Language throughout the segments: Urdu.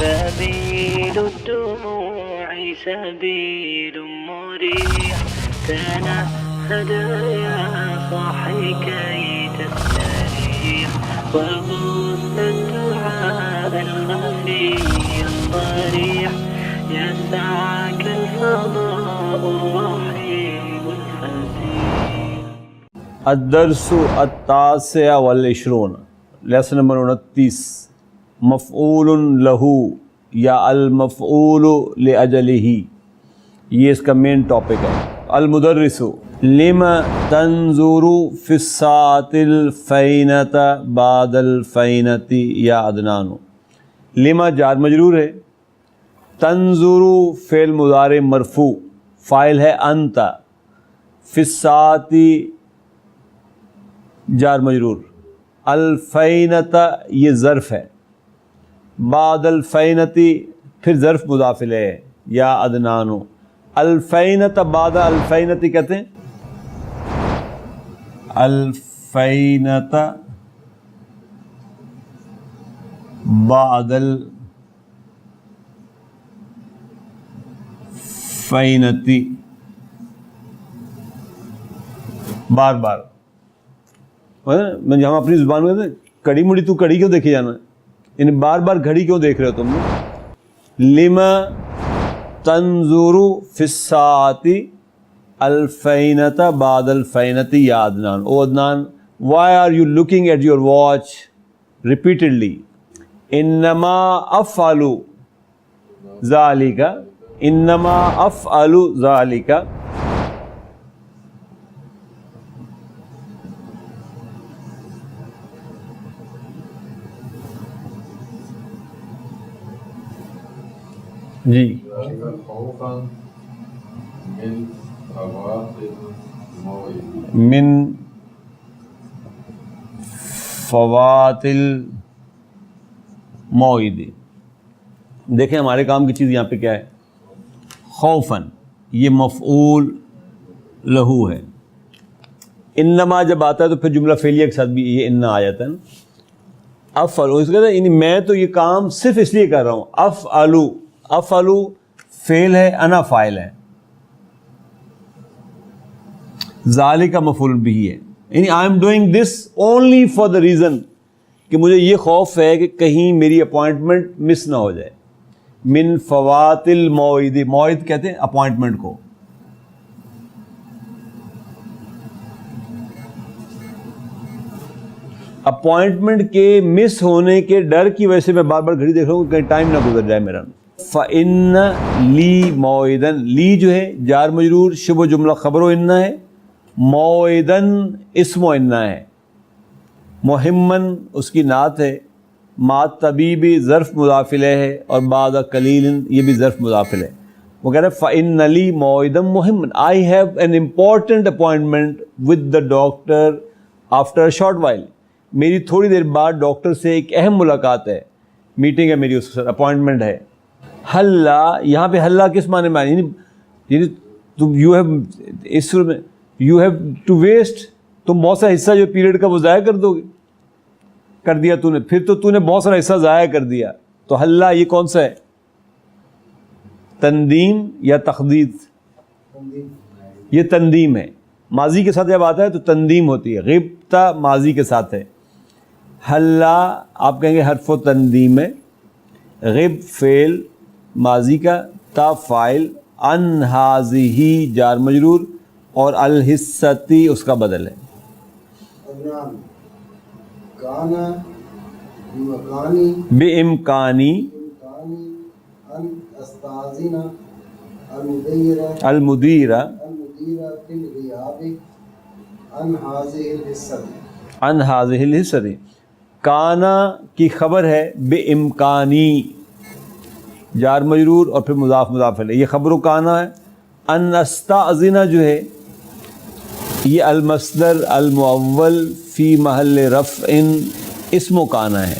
سبيل الدموع سبيل مريح تنهد يا صاحي كي تستريح وغص الدعاء الخفي الصريح يسعك الفضاء الرحيم الفسيح. الدرس التاسع والعشرون، لیسن نمبر 29، مفعول لہو یا المفعول لأجلہ، یہ اس کا مین ٹاپک ہے. المدرس لم تنظر فی الساعة الفینۃ بعد الفینۃ یا عدنان. لما جار مجرور ہے، تنظر فعل مضارع مرفوع، فاعل ہے انت، فی الساعة جار مجرور، الفینۃ یہ ظرف ہے، بعد الفینۃ پھر ظرف مضاف الیہ ہے یا عدنان. الفینۃ بعد الفینۃ کہتے ہیں، الفینۃ بعد الفینۃ، بار بار ہم اپنی زبان میں کہتے ہیں کڑی مڑی تو کڑی کیوں دیکھے جانا ہے، یعنی بار بار گھڑی کیوں دیکھ رہے ہو تم نے. لما تنظر فی الساعة الفینۃ بعد الفینۃ یا عدنان. او Adnan, why are you looking at your watch repeatedly؟ انما افعل ذالک، انما افعل ذالک. جی من فوات الموعد. دیکھیں ہمارے کام کی چیز یہاں پہ کیا ہے، خوفاً، یہ مفعول لہو ہے. انما جب آتا ہے تو پھر جملہ فعلیہ کے ساتھ بھی یہ انا آ جاتا ہے نا. افعلو، اس کہتے ہیں یعنی میں تو یہ کام صرف اس لیے کر رہا ہوں. افعلو، افعلو فعل ہے، انا فاعل ہے، ذالک مفعول بہ ہے. یعنی I am doing this only for the reason کہ مجھے یہ خوف ہے کہ کہیں میری اپوائنٹمنٹ مس نہ ہو جائے. من فوات الموعد، موعد کہتے ہیں اپوائنٹمنٹ کو. اپوائنٹمنٹ کے مس ہونے کے ڈر کی وجہ سے میں بار بار گھڑی دیکھ رہا ہوں کہ کہیں ٹائم نہ گزر جائے میرا. فَإِنَّ لِي مَوْعِدًا، لی جو ہے جار مجرور، شبہ جملہ خبر و انّا ہے، موعدن اسم و انّا ہے، محمن اس کی نعت ہے، ما طبیبی ظرف مضاف الیہ ہے، اور بعد قلیل یہ بھی ظرف مضاف الیہ. وہ کہہ رہے ہیں فَإِنَّ لِي مَوْعِدًا مُحِمًّا، I have an important appointment with the doctor after a short while. میری تھوڑی دیر بعد ڈاکٹر سے ایک اہم ملاقات ہے، میٹنگ ہے میری، اس کے ساتھ اپوائنٹمنٹ ہے. حلا، یہاں پہ حلا کس معنی میں، یعنی تم یو ہیو، اس صورت میں یو ہیو ٹو ویسٹ، تم بہت سارا حصہ جو پیریڈ کا وہ ضائع کر دو گے، کر دیا تو نے، پھر تو تو نے بہت سارا حصہ ضائع کر دیا. تو حلا یہ کون سا ہے، تندیم یا تخدید؟ یہ تندیم ہے. ماضی کے ساتھ جب آتا ہے تو تندیم ہوتی ہے. غبتا ماضی کے ساتھ ہے. حلا آپ کہیں گے حرف و تندیم ہے. غب فعل ماضی کا، تا فاعل، ان ہاذہ جار مجرور، اور الحصتی اس کا بدل ہے. بامکانی المدیرہ ان ہاذہ الحصتی. کانا کی خبر ہے بامکانی، جار مجرور اور پھر مضاف مضاف الیہ، یہ خبر و کانا ہے. ان استاذن جو ہے یہ المصدر المؤول فی محل رفع اسم و کانا ہے.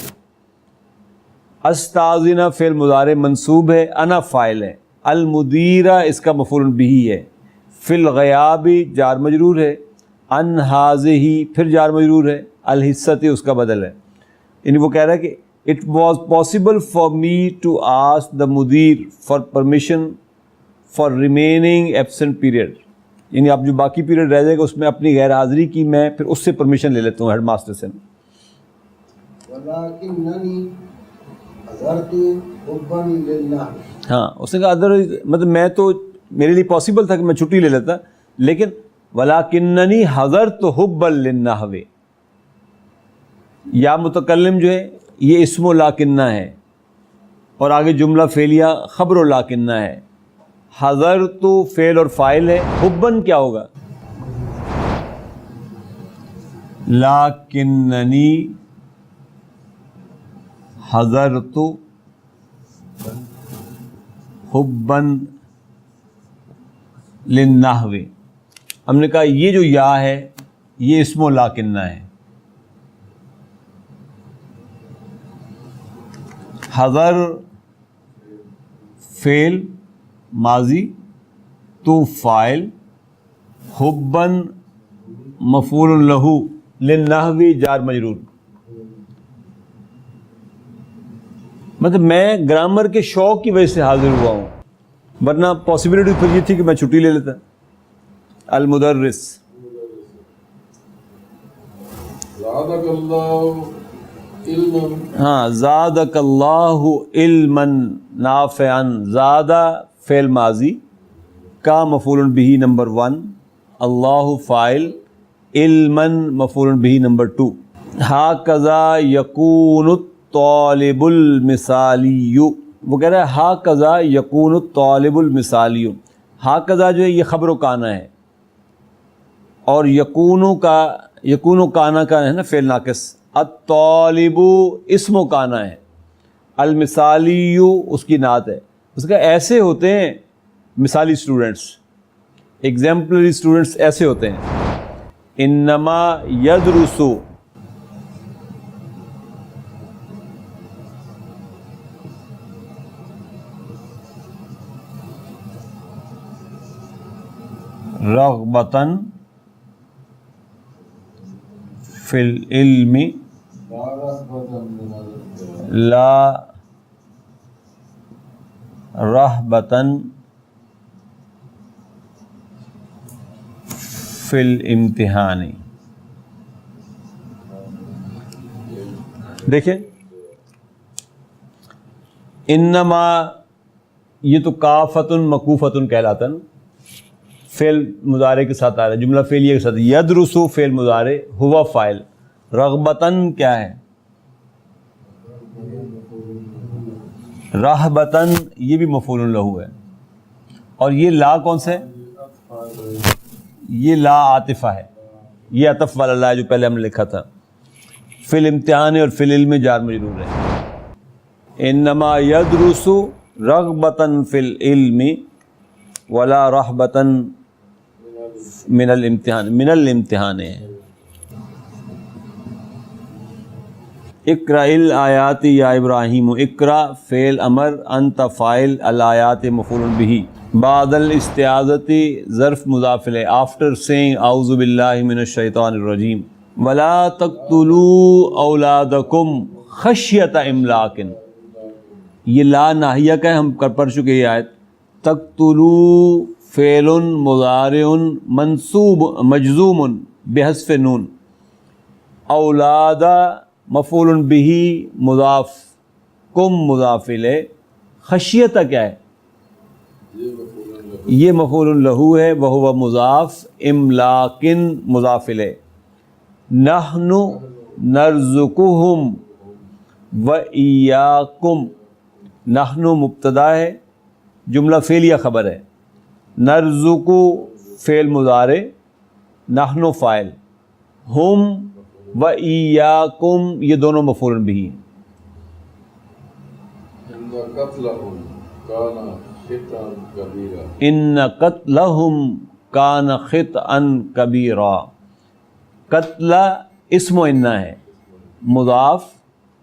استاذن فعل مضارع منصوب ہے، انا فاعل ہے. المدیرہ اس کا مفعول بہ ہے. فی الغیاب جار مجرور ہے. ان ہاذہ پھر جار مجرور ہے. الحصۃ اس کا بدل ہے. یعنی وہ کہہ رہا ہے کہ It was possible for me to ask the مدیر for permission for remaining absent period. یعنی اب جو باقی پیریڈ رہ جائے گا اس میں اپنی غیر حاضری کی میں پھر اس سے پرمیشن لے لیتا ہوں ہیڈ ماسٹر سے. ولکننی حضرت حبا للہ. ہاں اس نے کہا ادر مطلب میں تو میرے لیے پاسبل تھا کہ میں چھٹی لے لیتا, لیکن ولکننی حضرت حبا للنحو, یا متکلم جو ہے یہ اسم و لاکنہ ہے اور آگے جملہ فعلیہ خبر و لاکنہ ہے. حضرت فعل اور فاعل ہے, حبن کیا ہوگا؟ لاکننی حضرت حبن للنحو. ہم نے کہا یہ جو یا ہے یہ اسم و لاکنہ ہے. حضر فعل ماضی, تو فاعل, حبن مفعول لہ, للنحو جار مجرور. مطلب میں گرامر کے شوق کی وجہ سے حاضر ہوا ہوں, ورنہ پاسبلٹی پھر یہ تھی کہ میں چھٹی لے لیتا. المدرس زادک اللہ علما. ہاں زادک اللہ علما نافعا. زادہ فعل ماضی, کا مفعول بہ نمبر 1, اللہ فاعل, علما مفعول بہ نمبر 2. ہاکذا یکون الطالب المثالی. وہ کہہ رہا ہے ہاکذا یکون الطالب المثالی. ہاکذا جو ہے یہ خبر و کانا ہے, اور یکون و کانا کا ہے نا فعل ناقص. الطالب اسم و کانا ہے, المثالی اس کی نعت ہے. اس کا ایسے ہوتے ہیں مثالی اسٹوڈنٹس, ایگزامپلری اسٹوڈنٹس ایسے ہوتے ہیں. انما یدرس رغبتاً فی العلم لا رہبتاً فی الامتحان. دیکھیں انما یہ تو کافتن مکوفتن کہلاتا ہے نا, فعل مضارع کے ساتھ آ رہا ہے, جملہ فعلیہ کے ساتھ. یدرسو فعل مضارع, ہوا فاعل. رغبتاً کیا ہے؟ رہبتاً یہ بھی مفعول لہ ہے. اور یہ لا کون سا ہے؟ یہ لا عاطفہ ہے, یہ عطف والا لا جو پہلے ہم نے لکھا تھا. فی الامتحان اور فی العلم جار مجرور ہے. انما یدرس رغبتاً فی العلم ولا رہبتاً من الامتحان. من الامتحان ہے. اقرأ الآیات یا ابراہیم. اقرأ فعل امر, انت فاعل, الآیات مفعول بہ. بعد الاستعاذۃ ظرف مضاف الیہ, after saying اعوذ باللہ من الشیطان الرجیم. ولا تقتلوا اولادکم خشیۃ املاق. یہ لا ناہیہ کا ہے, ہم پڑھ چکے یہ آیت. تقتلوا فعل مضارع منصوب مجزوم بحذف نون. اولاد مفعول بہ مضاف, کم مضاف الیہ. خشیت کیا ہے؟ یہ مفعول لہ ہے, وہو مضاف, املاق مضاف الیہ. نحن نرزقہم و ایاکم. نحن مبتدا ہے, جملہ فعلیہ خبر ہے. نرزق فعل مضارع, نحن فاعل, ہم و ایاکم یہ دونوں مفعول بہ ہیں. ان قتلہم کان خطئا کبیرا. قتل اسم و انہ ہے, مضاف,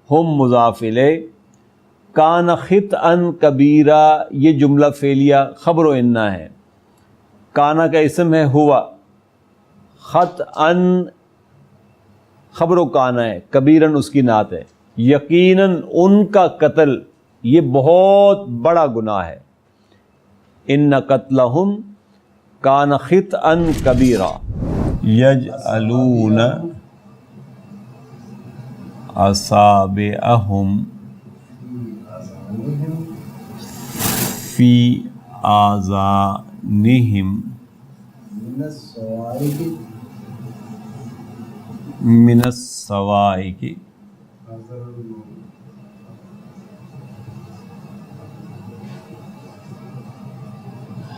ہم مضاف الیہ, کان خطئا کبیرا یہ جملہ فعلیہ خبر و انہ ہے. کانا کا اسم ہے ہوا, خطئا خبر و کانا ہے, کبیرن اس کی نعت ہے. یقیناً ان کا قتل یہ بہت بڑا گناہ ہے. ان قتلہم کان خطئا کبیرا یجعلون اصابعہم فی آذانہم من الصواعق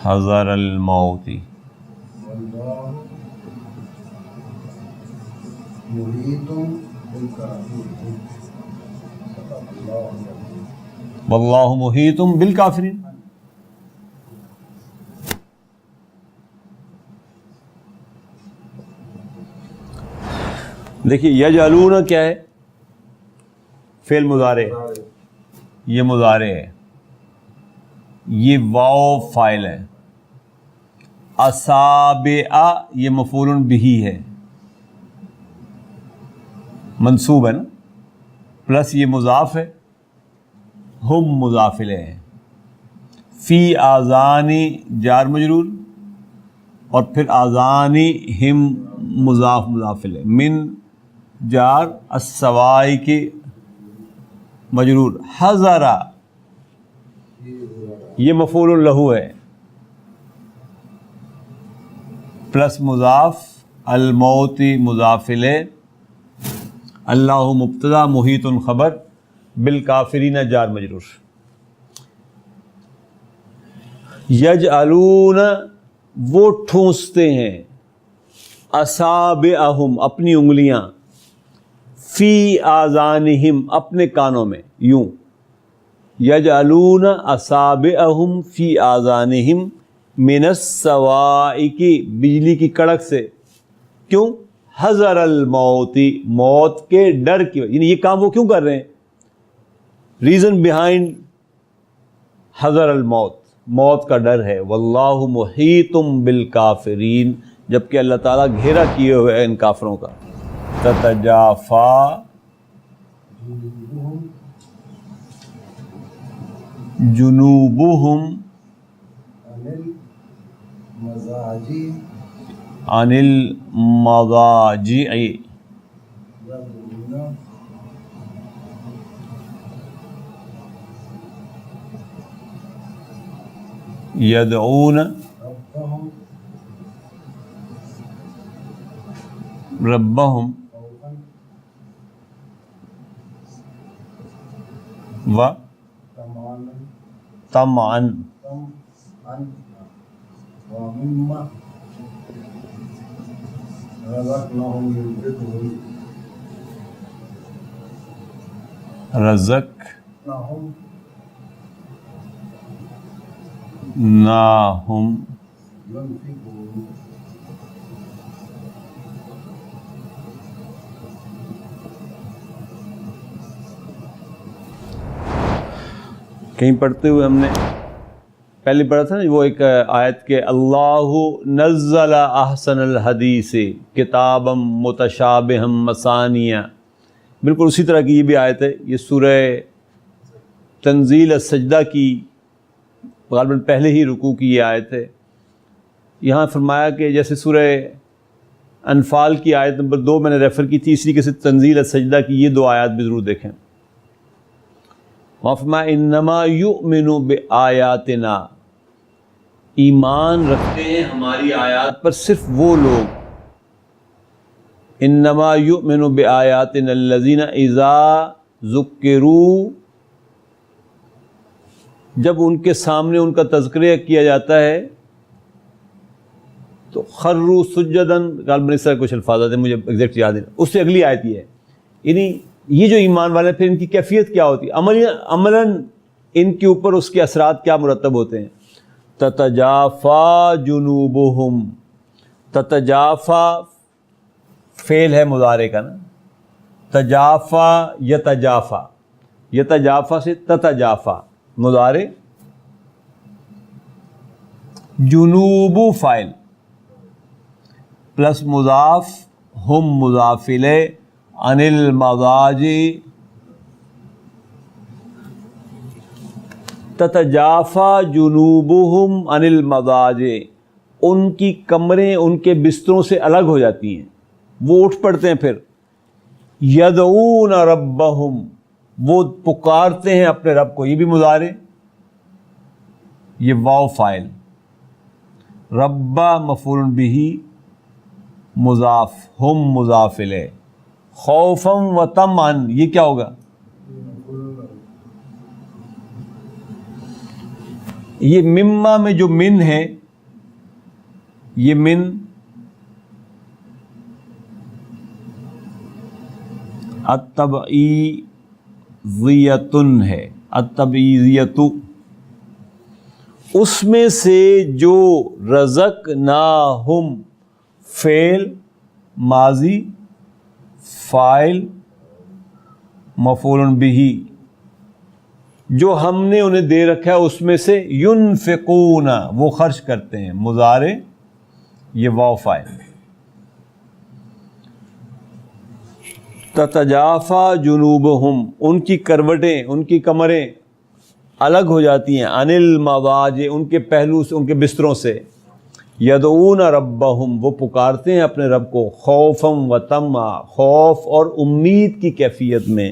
حذر الموت واللہ محیط بالکافرین. دیکھیے یجعلون کیا ہے؟ فعل مضارع. یہ مضارع ہے, یہ واو فاعل ہے. اصابع یہ مفعول بہ ہے, منصوب ہے نا, پلس یہ مضاف ہے, ہم مضاف الیہ ہے. فی آذانی جار مجرور, اور پھر آذانی ہم مضاف مضاف الیہ. من جار الصواعق مجرور. حذر یہ مفعول لہ ہے, پلس مضاف, الموت مضاف الیہ, اللہ مبتدا, محیط خبر, بالکافرین جار مجرور. یجعلون وہ ٹھونستے ہیں, اصابعہم اپنی انگلیاں, فی آذانہم اپنے کانوں میں, یوں. یجعلون اصابعہم فی آذانہم من الصواعق بجلی کی کڑک سے. کیوں؟ حذر الموت موت کے ڈر کی وجہ, یعنی یہ کام وہ کیوں کر رہے ہیں؟ ریزن بیہائنڈ حذر الموت, موت کا ڈر ہے. واللہ محیط بالکافرین, جبکہ اللہ تعالیٰ گھیرا کیے ہوئے ہیں ان کافروں کا. تتجافا جنوبہم عن المضاجع یدعون ربہم و طمعا رزقناہم کہیں پڑھتے ہوئے ہم نے پہلے پڑھا تھا نا وہ ایک آیت کے اللہ نزل احسن الحدیث کتابا متشابہا مثانیہ, بالکل اسی طرح کی یہ بھی آیت ہے. یہ سورہ تنزیل السجدہ کی غالباً پہلے ہی رکوع کی یہ آیت ہے. یہاں فرمایا کہ جیسے سورہ انفال کی آیت نمبر 2 میں نے ریفر کی تھی, اسی طریقے سے تنزیل السجدہ کی یہ 2 آیات بھی ضرور دیکھیں. وہاں فرمایا انما یؤمن بآیاتنا, ایمان رکھتے ہیں ہماری آیات پر صرف وہ لوگ. انما یؤمن بآیاتنا الذین اذا ذکروا, جب ان کے سامنے ان کا تذکرہ کیا جاتا ہے تو خروا سجداً, غالباً اس طرح کچھ الفاظ آتے ہیں, مجھے ایگزیکٹ یاد نہیں. اس سے اگلی آیت یہ ہے, یعنی یہ جو ایمان والے پھر ان کی کیفیت کیا ہوتی ہے, عملاً ان کے اوپر اس کے اثرات کیا مرتب ہوتے ہیں. تتجافا جنوبہم, تتجافا فعل ہے مضارع کا نا, تجافا یتجافا, یتجافا سے تتجافا مضارع, جنوب فاعل پلس مضاف, ہم مضاف الیہ, عن المضاجع تتجافا جنوبہم عن المضاجع، ان کی کمریں ان کے بستروں سے الگ ہو جاتی ہیں، وہ اٹھ پڑتے ہیں پھر. یدعون ربہم، وہ پکارتے ہیں اپنے رب کو. یہ بھی مضارع، یہ واو فاعل، ربا مفعول بہ مضاف، ہم مضاف الیہ، خوفا و طمعا یہ کیا ہوگا؟ یہ مما میں جو من ہے، یہ من التبعیضیۃ ہے، التبعیضیۃ. اس میں سے جو رزقناہم، فعل ماضی فاعل مفعول بہ، جو ہم نے انہیں دے رکھا ہے اس میں سے ینفقون، وہ خرچ کرتے ہیں، مضارع یہ واو فاعل. تتجافا جنوبہم، ان کی کروٹیں، ان کی کمریں الگ ہو جاتی ہیں، عن المضاجع، ان کے پہلو سے، ان کے بستروں سے. یدعون ربہم، وہ پکارتے ہیں اپنے رب کو، خوفا و طمعا، خوف اور امید کی کیفیت میں.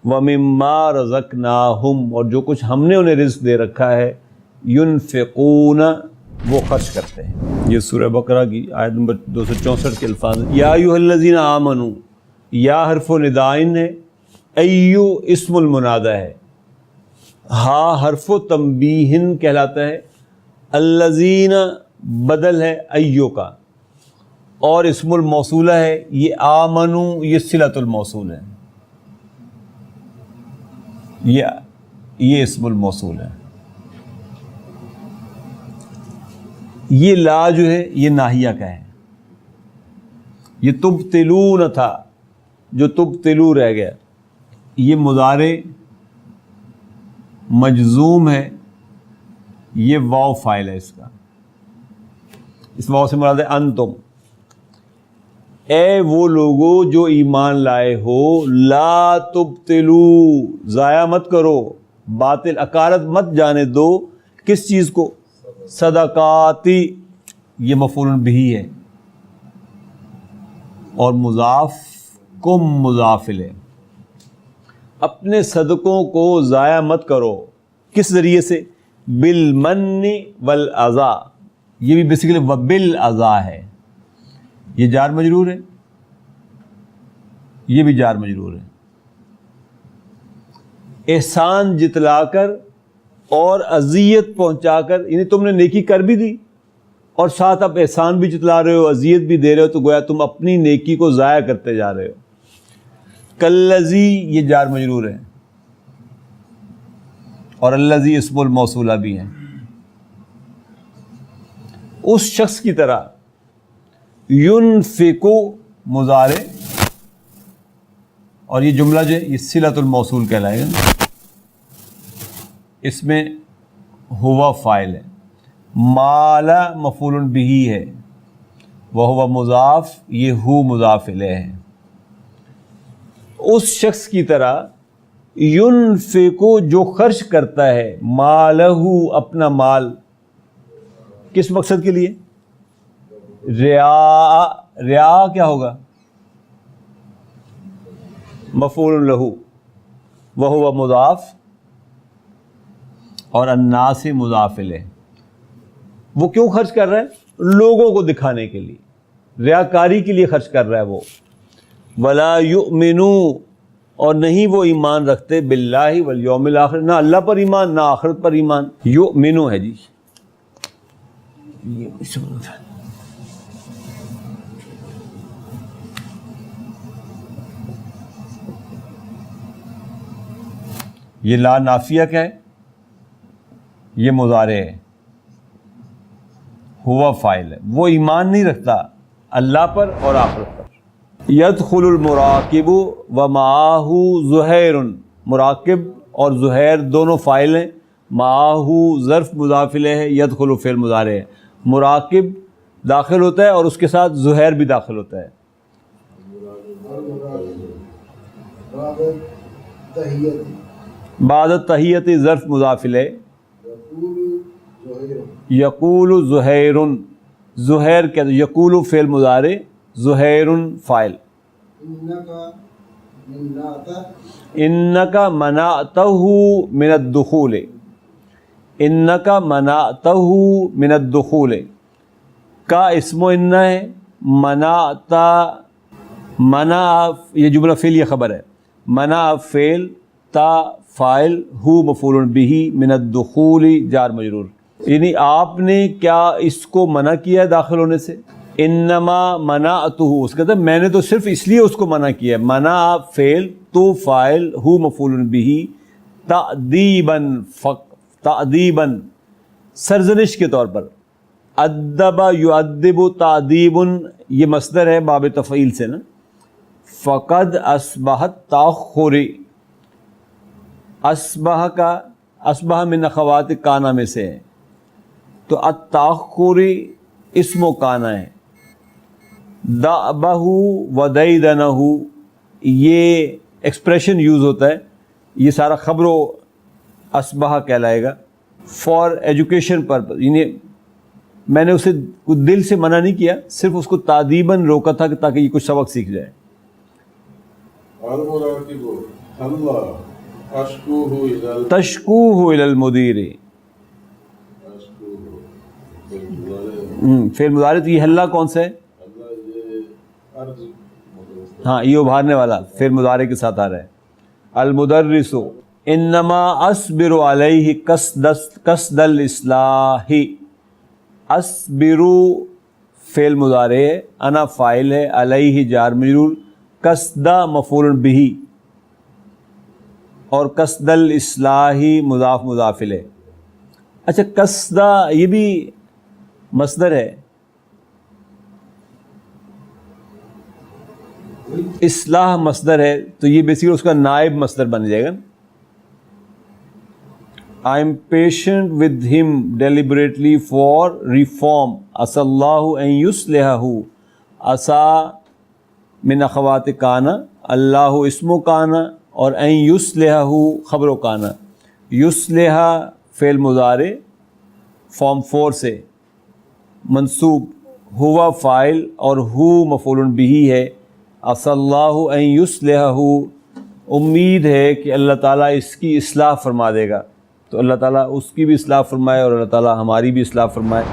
وَمِمَّا رَزَقْنَاهُمْ، اور جو کچھ ہم نے انہیں رزق دے رکھا ہے، يُنْفِقُونَ، وہ خرچ کرتے ہیں. یہ سورہ بقرہ کی آیت نمبر 264 کے الفاظ ہیں. یا ایھا الذین آمنوا، یا حرف و ندائن ہے، ایو اسم المنادہ ہے، ہا حرف و تنبیہن کہلاتا ہے، الذین بدل ہے ایو کا، اور اسم الموصولہ ہے، یہ آمنو یہ صلۃ الموصول ہے، یہ اسم الموصول ہے. یہ لا جو ہے یہ ناہیہ کا ہے. یہ تبتلون تھا جو تبتلو رہ گیا، یہ مضارع مجزوم ہے، یہ واو فاعل ہے اس کا. اس واو سے مراد ہے انتم، اے وہ لوگو جو ایمان لائے ہو، لا تبتلو، ضائع مت کرو، باطل اکارت مت جانے دو، کس چیز کو؟ صدقاتی، یہ مفعول بہ ہے، اور مضاف کم مضاف الیہ. اپنے صدقوں کو ضائع مت کرو، کس ذریعے سے؟ بالمن والاذی، یہ بھی بیسیکلی وبالاذی ہے. یہ جار مجرور ہے، یہ بھی جار مجرور ہے. احسان جتلا کر اور اذیت پہنچا کر، یعنی تم نے نیکی کر بھی دی اور ساتھ اب احسان بھی جتلا رہے ہو، اذیت بھی دے رہے ہو، تو گویا تم اپنی نیکی کو ضائع کرتے جا رہے ہو. کالذی یہ جار مجرور ہے، اور الذی اسم الموصولہ بھی ہے. اس شخص کی طرح، ينفقو مضارع، اور یہ جملہ جو ہے یہ صلۃ الموصول کہلائے گا. اس میں ہوا فاعل ہے، مالا مفعول بہ ہے، وہو مضاف، یہ ہو مضاف الیہ ہے. اس شخص کی طرح ينفقو جو خرچ کرتا ہے، مالہ اپنا مال، کس مقصد کے لیے؟ ریا کیا ہوگا؟ مفعول لہ، وہو مضاف، اور الناس مضاف الیہ. وہ کیوں خرچ کر رہا ہے؟ لوگوں کو دکھانے کے لیے، ریاکاری کے لیے خرچ کر رہا ہے وہ. ولا یؤمنوا، اور نہیں وہ ایمان رکھتے، باللہ والیوم الاخر، نہ اللہ پر ایمان نہ آخرت پر ایمان. یؤمنوا ہے جی، یہ لا نافیہ کا ہے، یہ مضارع ہے، ہوا فاعل ہے. وہ ایمان نہیں رکھتا اللہ پر اور آخرت پر. یدخل المراقب ومعاہ زہیر، مراقب اور زہیر دونوں فاعل ہیں، معاہ ظرف مضاف الیہ ہے، یدخل فعل مضارع ہے. مراقب داخل ہوتا ہے اور اس کے ساتھ زہیر بھی داخل ہوتا ہے. بعد تحیت ظرف مضاف الیہ، یقول زہیر، زہیر کہتے ہیں، یقول فعل مضارع، زہیر فاعل. انک منعتہ من الدخول، انک منعتہ من الدخول کا اسم و انہ ہے. منعتا، منع یہ جملہ فعل یہ خبر ہے. منع فعل، تا فاعل، ہو مفعول بہ، من الدخول جار مجرور. یعنی آپ نے کیا اس کو منع کیا ہے داخل ہونے سے. انما منعتہ، اس کہتا ہے میں نے تو صرف اس لیے اس کو منع کیا ہے. منع فعل، تو فاعل، ہو مفعول بہ، تأدیباً، تأدیباً سرزنش کے طور پر. ادب یؤدب تأدیب، یہ مصدر ہے باب تفعیل سے نا. فقد اصبحت تاخر، اصبح کا، اصبح من اخوات کانا میں سے ہے تو التاخر اسم و کانا ہے. دأبہ و دیدنہ یہ ایکسپریشن یوز ہوتا ہے، یہ سارا خبر و اصبح کہلائے گا. فار ایجوکیشن پرپز، یعنی میں نے اسے دل سے منع نہیں کیا، صرف اس کو تادیباً روکا تھا کہ تاکہ یہ کچھ سبق سیکھ جائے. تشکوہ الی المدیر، فعل مضارع. تو یہ حلہ کون سا ہے؟ ہاں یہ ابھارنے والا فعل مضارع کے ساتھ آ رہا ہے. المدرس انما اصبر علیہ قصد الاصلاح، اصبر فعل مضارع ہے، انا فاعل ہے، علیہ جار مجرور، قصد مفعول بہ، اور قصد الاصلاح مضاف مضاف الیہ. اچھا قصد یہ بھی مصدر ہے، اصلاح مصدر ہے تو یہ بیسیکلی اس کا نائب مصدر بن جائے گا. I am patient with him deliberately for reform. عسى الله أن يصلحه. عسى من اخوات کانا، اللہ اسم کانا، اور ان یصلحہ خبر و کانا. یصلح فعل مضارع فارم 4 سے منصوب، ہوا فاعل اور ہو مفعول بہ ہے. عسى اللہ ان یصلحہ، امید ہے کہ اللہ تعالیٰ اس کی اصلاح فرما دے گا. تو اللہ تعالیٰ اس کی بھی اصلاح فرمائے اور اللہ تعالیٰ ہماری بھی اصلاح فرمائے.